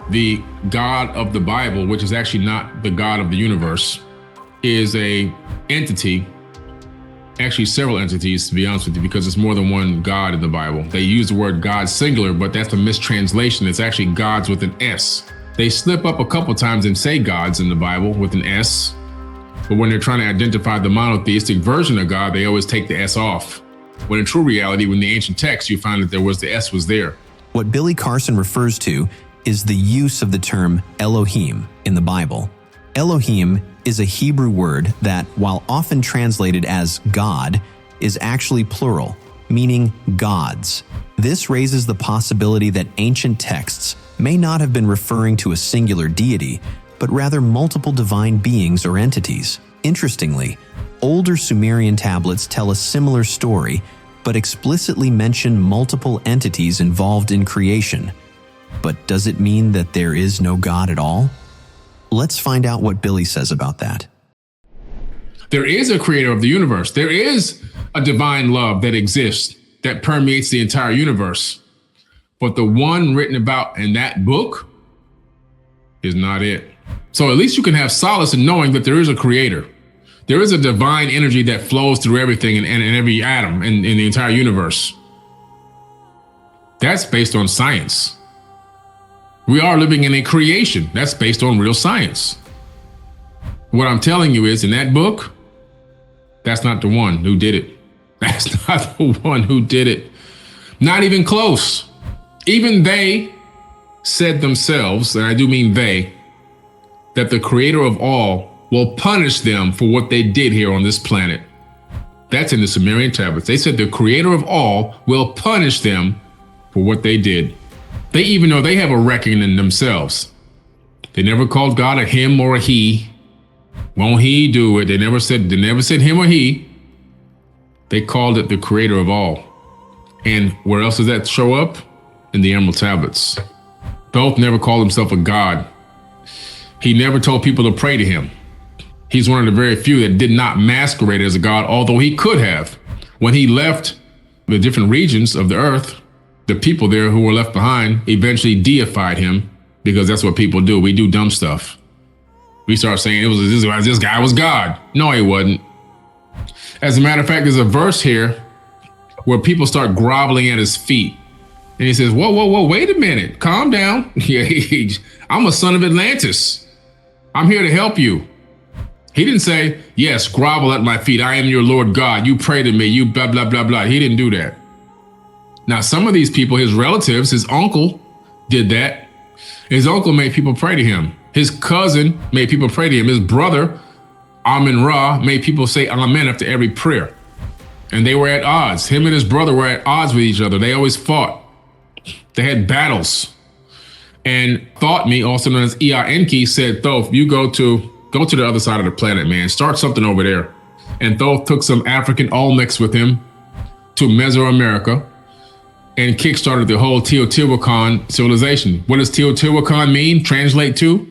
the God of the Bible, which is actually not the God of the universe, is a entity, actually several entities, to be honest with you, because it's more than one God in the Bible. They use the word God singular, but that's a mistranslation. It's actually gods with an S. They slip up a couple times and say gods in the Bible with an S, but when they're trying to identify the monotheistic version of God, they always take the S off. When in true reality, when the ancient text, you find that the S was there. What Billy Carson refers to is the use of the term Elohim in the Bible. Elohim is a Hebrew word that, while often translated as God, is actually plural, meaning gods. This raises the possibility that ancient texts may not have been referring to a singular deity, but rather multiple divine beings or entities. Interestingly, older Sumerian tablets tell a similar story, but explicitly mention multiple entities involved in creation. But does it mean that there is no God at all? Let's find out what Billy says about that. There is a creator of the universe. There is a divine love that exists, that permeates the entire universe. But the one written about in that book is not it. So at least you can have solace in knowing that there is a creator. There is a divine energy that flows through everything and every atom in the entire universe. That's based on science. We are living in a creation that's based on real science. What I'm telling you is, in that book, that's not the one who did it. That's not the one who did it. Not even close. Even they said themselves, and I do mean they, that the creator of all will punish them for what they did here on this planet. That's in the Sumerian tablets. They said the creator of all will punish them for what they did. They even know they have a reckoning in themselves. They never called God a him or a he. Won't he do it? They never said him or he. They called it the creator of all. And where else does that show up? In the Emerald Tablets. Thoth never called himself a god. He never told people to pray to him. He's one of the very few that did not masquerade as a god, although he could have. When he left the different regions of the earth, the people there who were left behind eventually deified him, because that's what people do. We do dumb stuff. We start saying this guy was God. No, he wasn't. As a matter of fact, there's a verse here where people start groveling at his feet. And he says, whoa, wait a minute. Calm down. I'm a son of Atlantis. I'm here to help you. He didn't say, yes, grovel at my feet. I am your Lord God. You pray to me. You blah, blah, blah, blah. He didn't do that. Now, some of these people, his relatives, his uncle did that. His uncle made people pray to him. His cousin made people pray to him. His brother, Amun-Ra, made people say amen after every prayer. And they were at odds. Him and his brother were at odds with each other. They always fought. They had battles. And Thoth, also known as Ea-Enki, said, Thoth, you go to the other side of the planet, man. Start something over there. And Thoth took some African Olmecs with him to Mesoamerica and kickstarted the whole Teotihuacan civilization. What does Teotihuacan mean? Translate to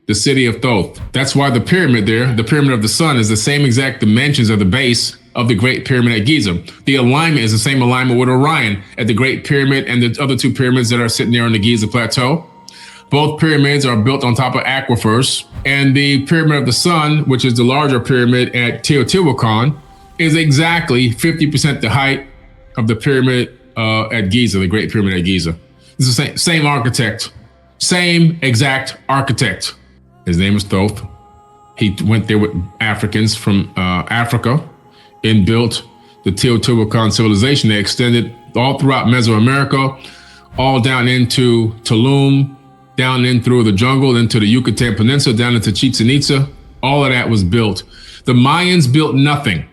the city of Thoth. That's why the pyramid there, the pyramid of the sun, is the same exact dimensions of the base of the Great Pyramid at Giza. The alignment is the same alignment with Orion at the Great Pyramid and the other two pyramids that are sitting there on the Giza Plateau. Both pyramids are built on top of aquifers, and the Pyramid of the Sun, which is the larger pyramid at Teotihuacan, is exactly 50% the height of the pyramid at Giza, the Great Pyramid at Giza. It's the same architect, same exact architect. His name is Thoth. He went there with Africans from Africa and built the Teotihuacan civilization. They extended all throughout Mesoamerica, all down into Tulum, down in through the jungle, into the Yucatan Peninsula, down into Chichen Itza. All of that was built. The Mayans built nothing.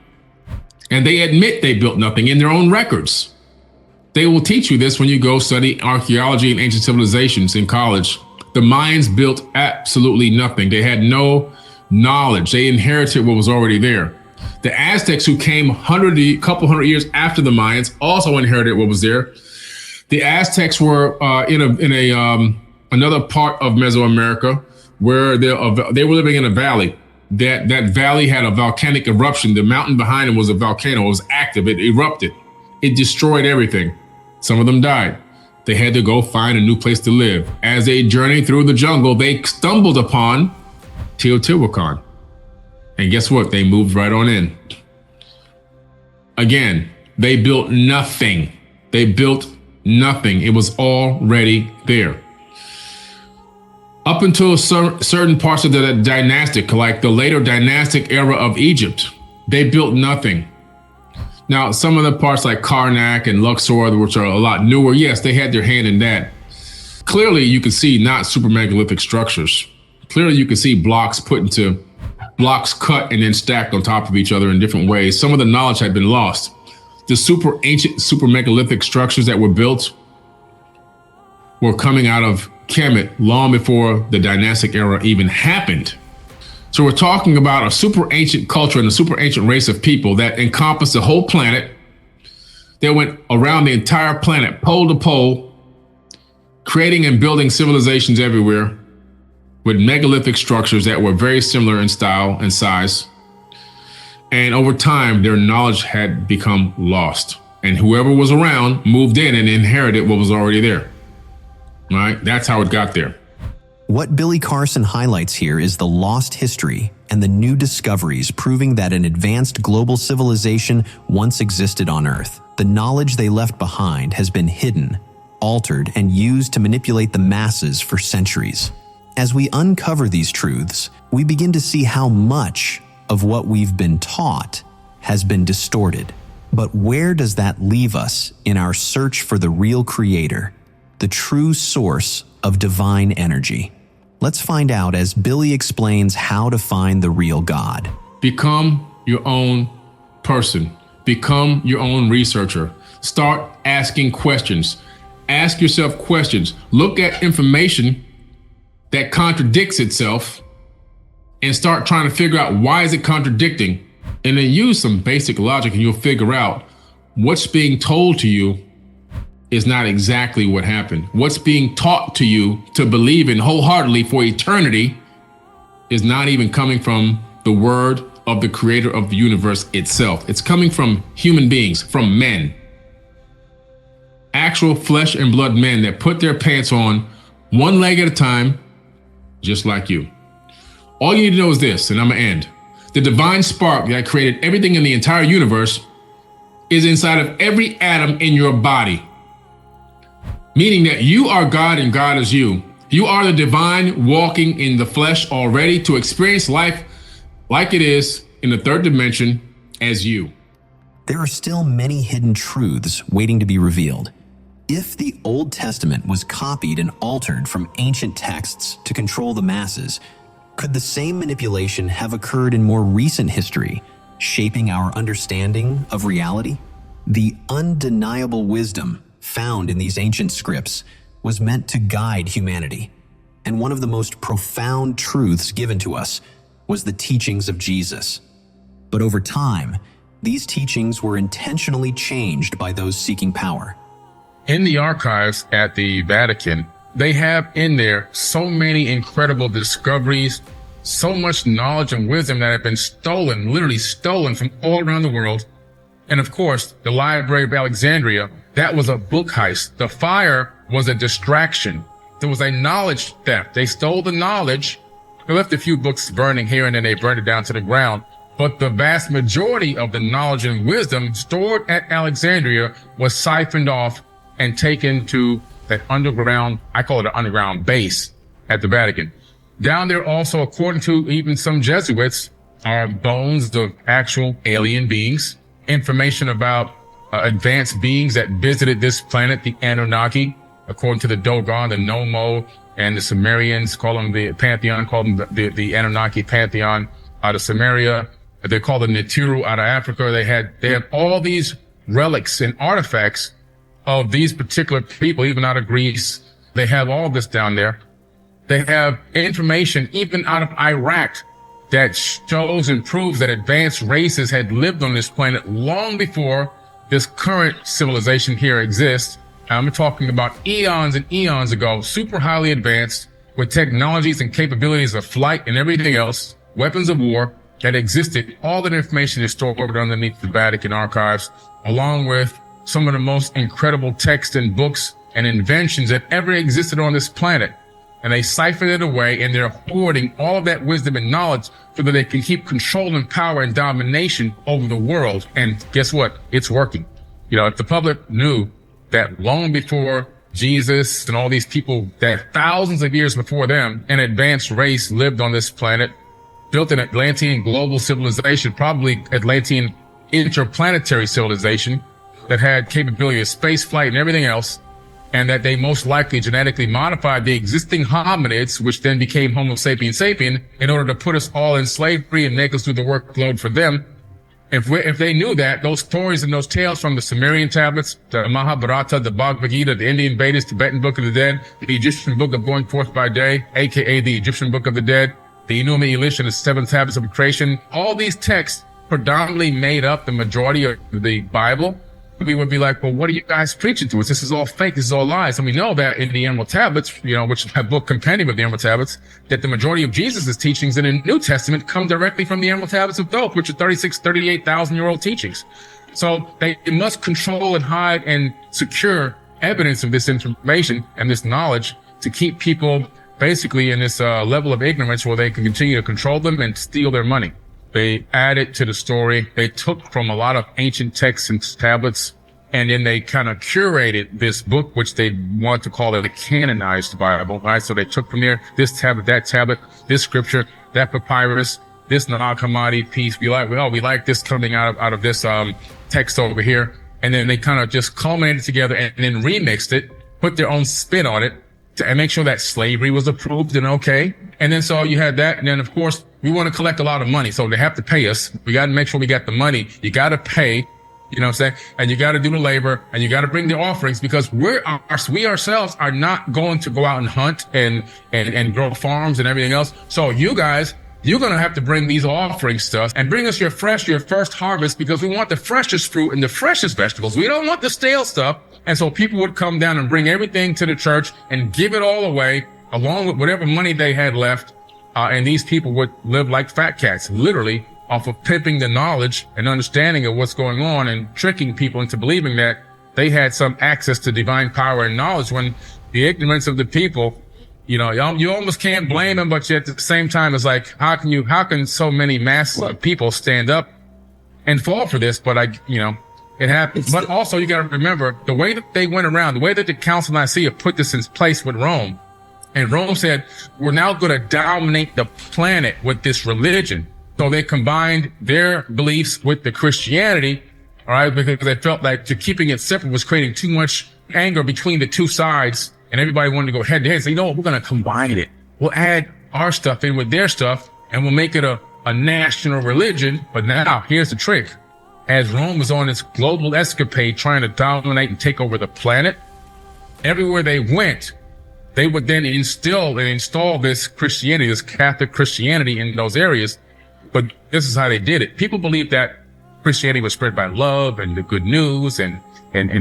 And they admit they built nothing in their own records. They will teach you this when you go study archaeology and ancient civilizations in college. The Mayans built absolutely nothing. They had no knowledge. They inherited what was already there. The Aztecs, who came a couple hundred years after the Mayans, also inherited what was there. The Aztecs were in another part of Mesoamerica where they were living in a valley. That valley had a volcanic eruption. The mountain behind it was a volcano. It was active. It erupted. It destroyed everything. Some of them died. They had to go find a new place to live. As they journeyed through the jungle, they stumbled upon Teotihuacan. And guess what? They moved right on in. Again, they built nothing. They built nothing. It was already there. Up until certain parts of the dynastic, like the later dynastic era of Egypt, they built nothing. Now, some of the parts like Karnak and Luxor, which are a lot newer, yes, they had their hand in that. Clearly, you can see not super megalithic structures. Clearly, you can see blocks cut and then stacked on top of each other in different ways. Some of the knowledge had been lost. The super ancient, super megalithic structures that were built were coming out of Kemet long before the dynastic era even happened. So we're talking about a super ancient culture and a super ancient race of people that encompassed the whole planet. They went around the entire planet, pole to pole, creating and building civilizations everywhere with megalithic structures that were very similar in style and size. And over time, their knowledge had become lost. And whoever was around moved in and inherited what was already there. All right? That's how it got there. What Billy Carson highlights here is the lost history and the new discoveries proving that an advanced global civilization once existed on Earth. The knowledge they left behind has been hidden, altered, and used to manipulate the masses for centuries. As we uncover these truths, we begin to see how much of what we've been taught has been distorted. But where does that leave us in our search for the real creator, the true source of divine energy? Let's find out as Billy explains how to find the real God. Become your own person. Become your own researcher. Start asking questions. Ask yourself questions. Look at information that contradicts itself and start trying to figure out why is it contradicting, and then use some basic logic and you'll figure out what's being told to you is not exactly what happened. What's being taught to you to believe in wholeheartedly for eternity is not even coming from the word of the creator of the universe itself. It's coming from human beings, from men. Actual flesh and blood men that put their pants on one leg at a time, just like you. All you need to know is this, and I'm gonna end. The divine spark that created everything in the entire universe is inside of every atom in your body. Meaning that you are God and God is you. You are the divine walking in the flesh already to experience life like it is in the third dimension as you. There are still many hidden truths waiting to be revealed. If the Old Testament was copied and altered from ancient texts to control the masses, could the same manipulation have occurred in more recent history, shaping our understanding of reality? The undeniable wisdom found in these ancient scripts was meant to guide humanity. And one of the most profound truths given to us was the teachings of Jesus. But over time, these teachings were intentionally changed by those seeking power. In the archives at the Vatican, they have in there so many incredible discoveries, so much knowledge and wisdom that have been stolen, literally stolen from all around the world. And of course, the Library of Alexandria, that was a book heist. The fire was a distraction. There was a knowledge theft. They stole the knowledge. They left a few books burning here and then they burned it down to the ground. But the vast majority of the knowledge and wisdom stored at Alexandria was siphoned off and taken to that underground, I call it an underground base at the Vatican. Down there also, according to even some Jesuits, are bones of actual alien beings, information about advanced beings that visited this planet, the Anunnaki, according to the Dogon, the Nomo, and the Sumerians call them the Pantheon, call them the Anunnaki Pantheon out of Sumeria. They call the Nitiru out of Africa. They have all these relics and artifacts of these particular people, even out of Greece. They have all this down there. They have information even out of Iraq that shows and proves that advanced races had lived on this planet long before this current civilization here exists. I'm talking about eons and eons ago, super highly advanced with technologies and capabilities of flight and everything else, weapons of war that existed. All that information is stored underneath the Vatican archives, along with some of the most incredible texts and books and inventions that ever existed on this planet. And they siphon it away, and they're hoarding all of that wisdom and knowledge so that they can keep control and power and domination over the world. And guess what? It's working. You know, if the public knew that long before Jesus and all these people that thousands of years before them, an advanced race lived on this planet, built an Atlantean global civilization, probably Atlantean interplanetary civilization that had capability of space flight and everything else, and that they most likely genetically modified the existing hominids, which then became Homo sapiens sapien, in order to put us all in slavery and make us do the workload for them. If they knew that, those stories and those tales from the Sumerian tablets, the Mahabharata, the Bhagavad Gita, the Indian Vedas, Tibetan Book of the Dead, the Egyptian Book of Going Forth by Day, aka the Egyptian Book of the Dead, the Enuma Elish and the Seven Tablets of Creation, all these texts predominantly made up the majority of the Bible. We would be like, well, what are you guys preaching to us? This is all fake. This is all lies. And we know that in the Emerald Tablets, you know, which is my book compendium of the Emerald Tablets, that the majority of Jesus' teachings in the New Testament come directly from the Emerald Tablets of Thoth, which are 38,000-year-old teachings. So they must control and hide and secure evidence of this information and this knowledge to keep people basically in this level of ignorance where they can continue to control them and steal their money. They added to the story. They took from a lot of ancient texts and tablets, and then they kind of curated this book, which they want to call it a canonized Bible, right? So they took from there this tablet, this scripture, that papyrus, this Nag Hammadi piece. We like this coming out of this text over here. And then they kind of just culminated together and then remixed it, put their own spin on it, and make sure that slavery was approved and okay. And then so you had that. And then, of course, we want to collect a lot of money. So they have to pay us. We got to make sure we got the money. You got to pay, you know what I'm saying? And you got to do the labor, and you got to bring the offerings, because we ourselves are not going to go out and hunt and grow farms and everything else. So you guys, you're going to have to bring these offerings to us and bring us your first harvest, because we want the freshest fruit and the freshest vegetables. We don't want the stale stuff. And so people would come down and bring everything to the church and give it all away, along with whatever money they had left. And these people would live like fat cats, literally off of pimping the knowledge and understanding of what's going on and tricking people into believing that they had some access to divine power and knowledge, when the ignorance of the people, you know, you almost can't blame them, but yet at the same time, it's like, how can so many masses of people stand up and fall for this? But it happens. But also, you got to remember the way that they went around, the way that the Council of Nicaea put this in place with Rome. And Rome said, we're now going to dominate the planet with this religion. So they combined their beliefs with the Christianity, all right, because they felt like keeping it separate was creating too much anger between the two sides, and everybody wanted to go head to head. So, you know what, we're going to combine it. We'll add our stuff in with their stuff, and we'll make it a national religion. But now, here's the trick. As Rome was on its global escapade trying to dominate and take over the planet, everywhere they went, they would then install this Christianity, this Catholic Christianity in those areas. But this is how they did it. People believed that Christianity was spread by love and the good news, and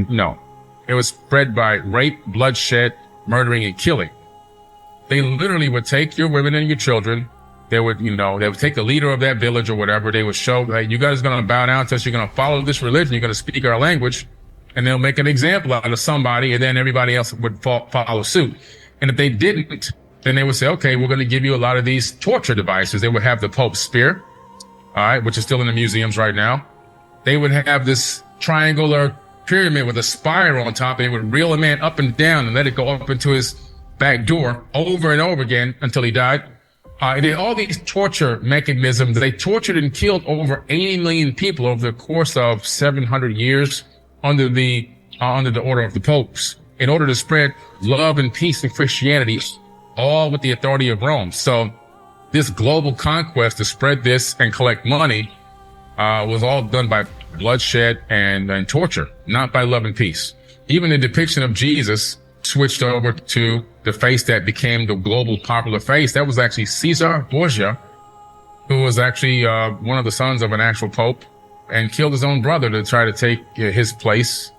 no, it was spread by rape, bloodshed, murdering, and killing. They literally would take your women and your children. They would take the leader of that village or whatever. They would show, like, you guys are going to bow down to us. You're going to follow this religion. You're going to speak our language, and they'll make an example out of somebody, and then everybody else would follow suit. And if they didn't, then they would say, okay, we're going to give you a lot of these torture devices. They would have the Pope's spear, all right, which is still in the museums right now. They would have this triangular pyramid with a spire on top. They would reel a man up and down and let it go up into his back door over and over again until he died. All these torture mechanisms, they tortured and killed over 80 million people over the course of 700 years under the order of the popes, in order to spread love and peace and Christianity, all with the authority of Rome. So this global conquest to spread this and collect money was all done by bloodshed and torture, not by love and peace. Even the depiction of Jesus switched over to the face that became the global popular face. That was actually Caesar Borgia, who was actually one of the sons of an actual pope, and killed his own brother to try to take his place.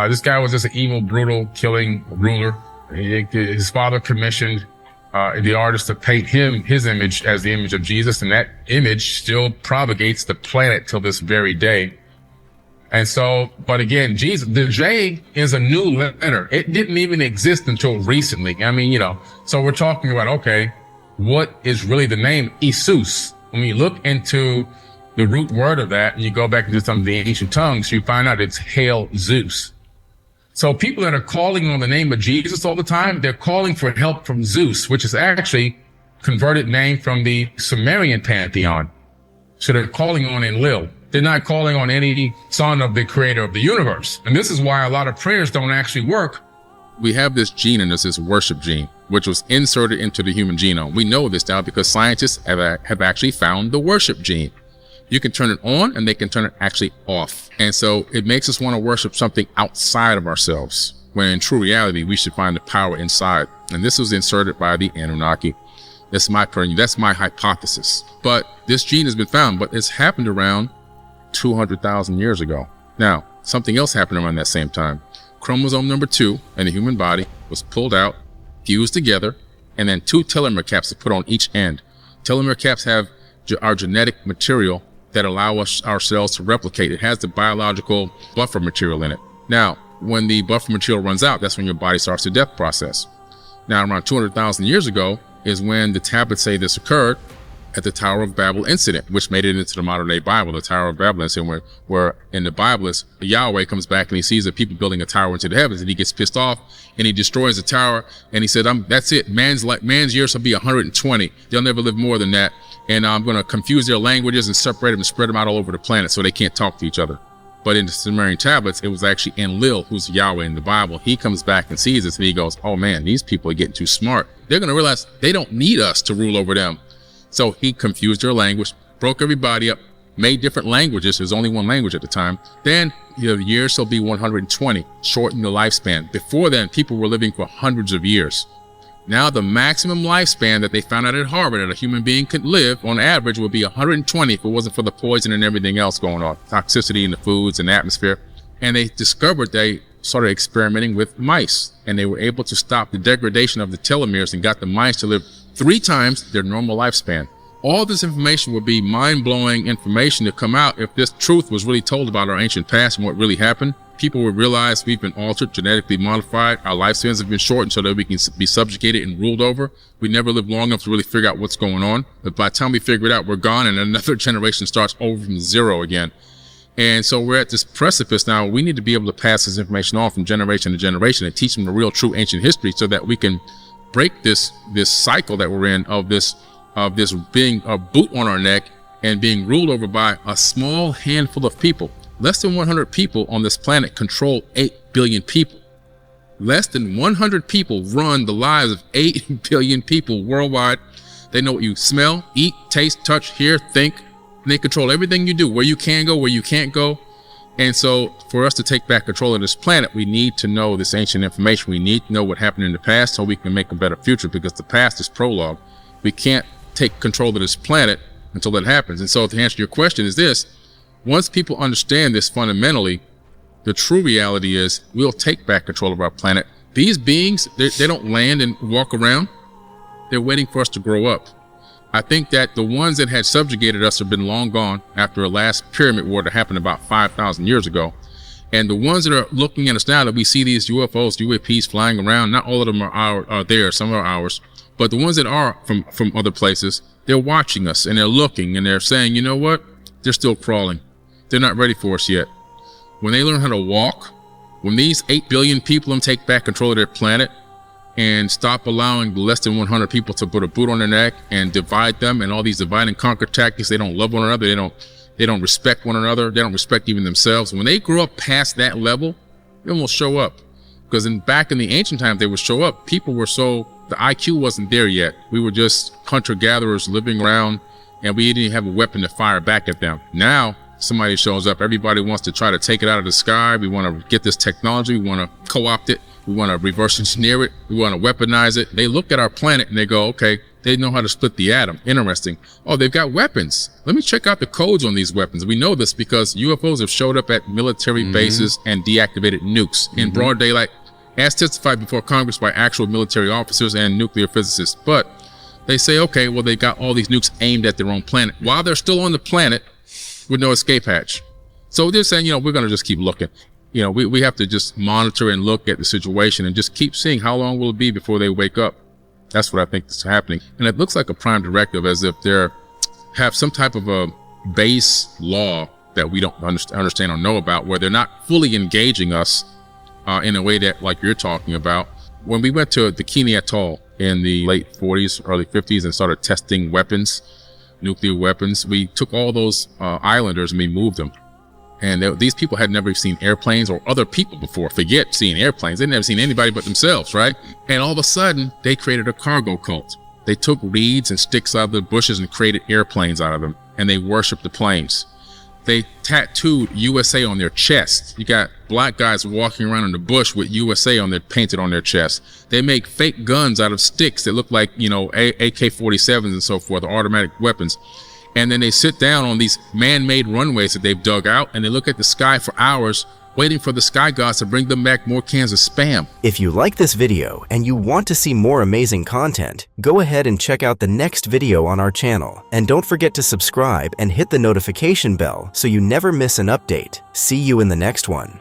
This guy was just an evil, brutal, killing ruler. His father commissioned the artist to paint his image as the image of Jesus, and that image still propagates the planet till this very day. And so, but again, Jesus, the J is a new letter. It didn't even exist until recently. I mean, so we're talking about, okay, what is really the name? Isus. When you look into the root word of that and you go back into some of the ancient tongues, you find out it's Hail Zeus. So people that are calling on the name of Jesus all the time, they're calling for help from Zeus, which is actually converted name from the Sumerian pantheon. So they're calling on Enlil. They're not calling on any son of the creator of the universe. And this is why a lot of prayers don't actually work. We have this gene in us, this worship gene, which was inserted into the human genome. We know this now because scientists have actually found the worship gene. You can turn it on and they can turn it actually off. And so it makes us want to worship something outside of ourselves, when in true reality, we should find the power inside. And this was inserted by the Anunnaki. That's my opinion. That's my hypothesis. But this gene has been found, but it's happened around 200,000 years ago. Now, something else happened around that same time. Chromosome number 2 in the human body was pulled out, fused together, and then 2 telomere caps are put on each end. Telomere caps have our genetic material that allow our cells to replicate. It has the biological buffer material in it. Now, when the buffer material runs out, that's when your body starts the death process. Now, around 200,000 years ago is when the tablets say this occurred at the Tower of Babel incident, which made it into the modern day Bible. The Tower of Babel incident, where in the Bible is Yahweh comes back and he sees the people building a tower into the heavens, and he gets pissed off and he destroys the tower, and he said, that's it. Man's years will be 120. They'll never live more than that. And I'm going to confuse their languages and separate them and spread them out all over the planet so they can't talk to each other. But in the Sumerian tablets, it was actually Enlil, who's Yahweh in the Bible. He comes back and sees this and he goes, oh man, these people are getting too smart. They're going to realize they don't need us to rule over them. So he confused their language, broke everybody up, made different languages. There's only one language at the time. Then the years will be 120, shortened the lifespan. Before then, people were living for hundreds of years. Now the maximum lifespan that they found out at Harvard that a human being could live on average would be 120 if it wasn't for the poison and everything else going on, toxicity in the foods and the atmosphere. And they discovered, they started experimenting with mice, and they were able to stop the degradation of the telomeres and got the mice to live 3 times their normal lifespan. All this information would be mind-blowing information to come out if this truth was really told about our ancient past and what really happened. People would realize we've been altered, genetically modified. Our lifespans have been shortened so that we can be subjugated and ruled over. We never lived long enough to really figure out what's going on. But by the time we figure it out, we're gone, and another generation starts over from zero again. And so we're at this precipice now. We need to be able to pass this information on from generation to generation and teach them the real, true ancient history so that we can break this cycle that we're in of this being a boot on our neck and being ruled over by a small handful of people. Less than 100 people on this planet control 8 billion people. Less than 100 people run the lives of 8 billion people worldwide. They know what you smell, eat, taste, touch, hear, think. And they control everything you do, where you can go, where you can't go. And so for us to take back control of this planet, we need to know this ancient information. We need to know what happened in the past so we can make a better future, because the past is prologue. We can't take control of this planet until that happens. And so to answer your question is this: once people understand this fundamentally, the true reality is we'll take back control of our planet. These beings, they don't land and walk around. They're waiting for us to grow up. I think that the ones that had subjugated us have been long gone after the last pyramid war that happened about 5,000 years ago. And the ones that are looking at us now, that we see these UFOs, UAPs flying around, not all of them are there, some are ours. But the ones that are from other places, they're watching us and they're looking and they're saying, you know what? They're still crawling. They're not ready for us yet. When they learn how to walk, when these 8 billion people take back control of their planet and stop allowing less than 100 people to put a boot on their neck and divide them, and all these divide and conquer tactics, they don't love one another, they don't respect one another, they don't respect even themselves. When they grow up past that level, they will show up. Because back in the ancient times, they would show up. People were the IQ wasn't there yet. We were just hunter-gatherers living around, and we didn't have a weapon to fire back at them. Now, somebody shows up. Everybody wants to try to take it out of the sky. We want to get this technology. We want to co-opt it. We want to reverse engineer it. We want to weaponize it. They look at our planet and they go, okay, they know how to split the atom. Interesting. Oh, they've got weapons. Let me check out the codes on these weapons. We know this because UFOs have showed up at military bases and deactivated nukes in broad daylight, as testified before Congress by actual military officers and nuclear physicists. But they say, okay, well, they got all these nukes aimed at their own planet while they're still on the planet with no escape hatch. So they're saying, we're going to just keep looking. We have to just monitor and look at the situation and just keep seeing how long will it be before they wake up. That's what I think is happening. And it looks like a prime directive, as if they're have some type of a base law that we don't understand or know about, where they're not fully engaging us in a way that, like you're talking about. When we went to the Bikini Atoll in the late 40s, early 50s, and started testing weapons, nuclear weapons, we took all those islanders and we moved them. And these people had never seen airplanes or other people before. Forget seeing airplanes. They'd never seen anybody but themselves, right? And all of a sudden, they created a cargo cult. They took reeds and sticks out of the bushes and created airplanes out of them. And they worshiped the planes. They tattooed USA on their chest. You got black guys walking around in the bush with USA painted on their chest. They make fake guns out of sticks that look like, AK-47s and so forth, or automatic weapons. And then they sit down on these man-made runways that they've dug out, and they look at the sky for hours, waiting for the sky gods to bring them back more cans of Spam. If you like this video and you want to see more amazing content, go ahead and check out the next video on our channel. And don't forget to subscribe and hit the notification bell so you never miss an update. See you in the next one.